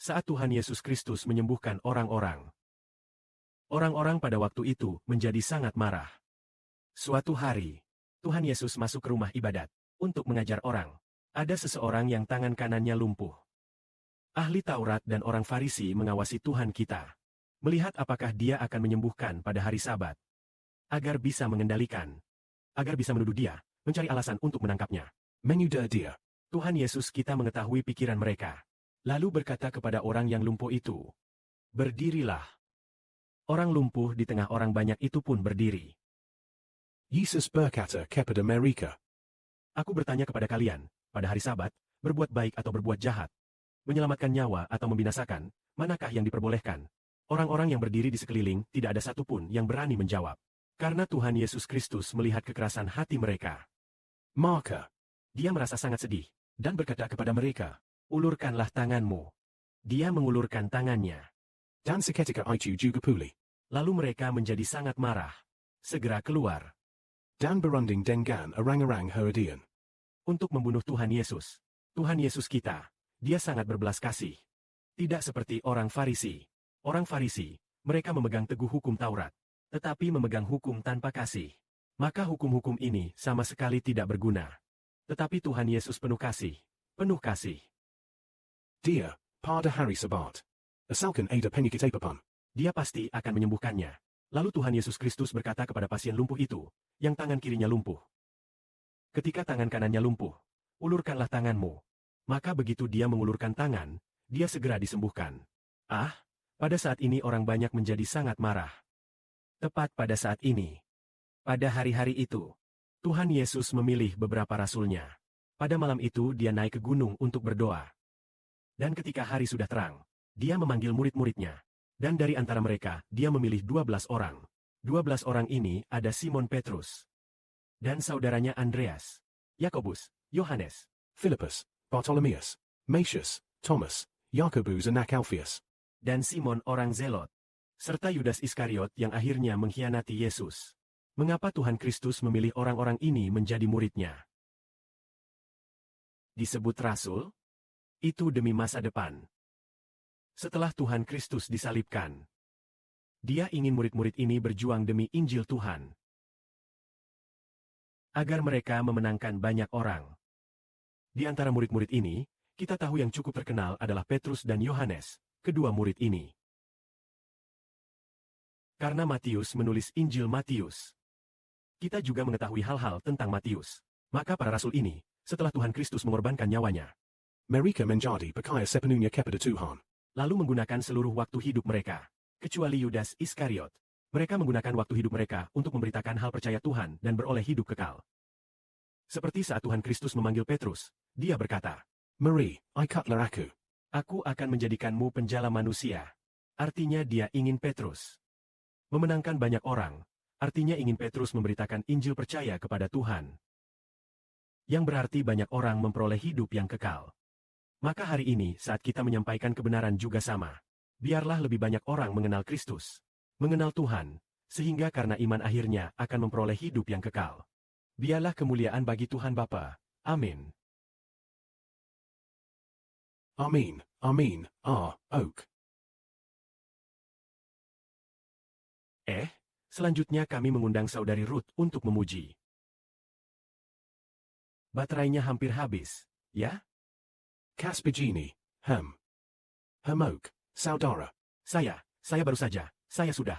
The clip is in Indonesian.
Saat Tuhan Yesus Kristus menyembuhkan orang-orang, orang-orang pada waktu itu menjadi sangat marah. Suatu hari, Tuhan Yesus masuk ke rumah ibadat untuk mengajar orang. Ada seseorang yang tangan kanannya lumpuh. Ahli Taurat dan orang Farisi mengawasi Tuhan kita, melihat apakah dia akan menyembuhkan pada hari Sabat, agar bisa mengendalikan, agar bisa menuduh dia, mencari alasan untuk menangkapnya. Menyudah dia. Tuhan Yesus kita mengetahui pikiran mereka, lalu berkata kepada orang yang lumpuh itu, "Berdirilah." Orang lumpuh di tengah orang banyak itu pun berdiri. Yesus berkata kepada mereka, Aku bertanya kepada kalian, pada hari Sabat, berbuat baik atau berbuat jahat, menyelamatkan nyawa atau membinasakan, manakah yang diperbolehkan? Orang-orang yang berdiri di sekeliling tidak ada satupun yang berani menjawab. Karena Tuhan Yesus Kristus melihat kekerasan hati mereka. Maka Dia merasa sangat sedih, dan berkata kepada mereka, "Ulurkanlah tanganmu." Dia mengulurkan tangannya. dan seketika itu juga pulih. Lalu mereka menjadi sangat marah. Segera keluar. Dan berunding dengan orang-orang Herodian. Untuk membunuh Tuhan Yesus. Tuhan Yesus kita, dia sangat berbelas kasih. Tidak seperti orang Farisi. Orang Farisi, mereka memegang teguh hukum Taurat, tetapi memegang hukum tanpa kasih. Maka hukum-hukum ini sama sekali tidak berguna. Tetapi Tuhan Yesus penuh kasih, penuh kasih. Dia, pada hari Sabat, asalkan ada penyakit apapun. Dia pasti akan menyembuhkannya. Lalu Tuhan Yesus Kristus berkata kepada pasien lumpuh itu, yang tangan kirinya lumpuh. Ketika tangan kanannya lumpuh, ulurkanlah tanganmu. Maka begitu dia mengulurkan tangan, dia segera disembuhkan. Pada saat ini orang banyak menjadi sangat marah. Tepat pada saat ini. Pada hari-hari itu, Tuhan Yesus memilih beberapa rasulnya. Pada malam itu dia naik ke gunung untuk berdoa. Dan ketika hari sudah terang, dia memanggil murid-muridnya. Dan dari antara mereka, dia memilih 12 orang. 12 orang ini ada Simon Petrus. Dan saudaranya Andreas, Yakobus, Yohanes, Philippus, Bartholomeus, Matthias, Thomas, Jakobus anak Alphaeus. dan Simon orang Zelot. Serta Yudas Iskariot yang akhirnya mengkhianati Yesus. Mengapa Tuhan Kristus memilih orang-orang ini menjadi muridnya? Disebut rasul? Itu demi masa depan. Setelah Tuhan Kristus disalibkan, dia ingin murid-murid ini berjuang demi Injil Tuhan. Agar mereka memenangkan banyak orang. Di antara murid-murid ini, kita tahu yang cukup terkenal adalah Petrus dan Yohanes, kedua murid ini. Karena Matius menulis Injil Matius, kita juga mengetahui hal-hal tentang Matius. Maka para rasul ini, setelah Tuhan Kristus mengorbankan nyawanya, Mereka menjadi percaya sepenuhnya kepada Tuhan. lalu menggunakan seluruh waktu hidup mereka, kecuali Yudas Iskariot. Mereka menggunakan waktu hidup mereka untuk memberitakan hal percaya Tuhan dan beroleh hidup kekal. Seperti saat Tuhan Kristus memanggil Petrus, dia berkata, Mari, ikutlah aku. "Aku akan menjadikanmu penjala manusia." Artinya dia ingin Petrus memenangkan banyak orang, artinya ingin Petrus memberitakan Injil percaya kepada Tuhan. Yang berarti banyak orang memperoleh hidup yang kekal. Maka hari ini saat kita menyampaikan kebenaran juga sama. Biarlah lebih banyak orang mengenal Kristus, mengenal Tuhan, sehingga karena iman akhirnya akan memperoleh hidup yang kekal. Biarlah kemuliaan bagi Tuhan Bapa. Amin. Amin, amin, oak. Selanjutnya kami mengundang saudari Ruth untuk memuji. Baterainya hampir habis, ya? Kas begini, Hamok, saudara. Saya baru saja, saya sudah.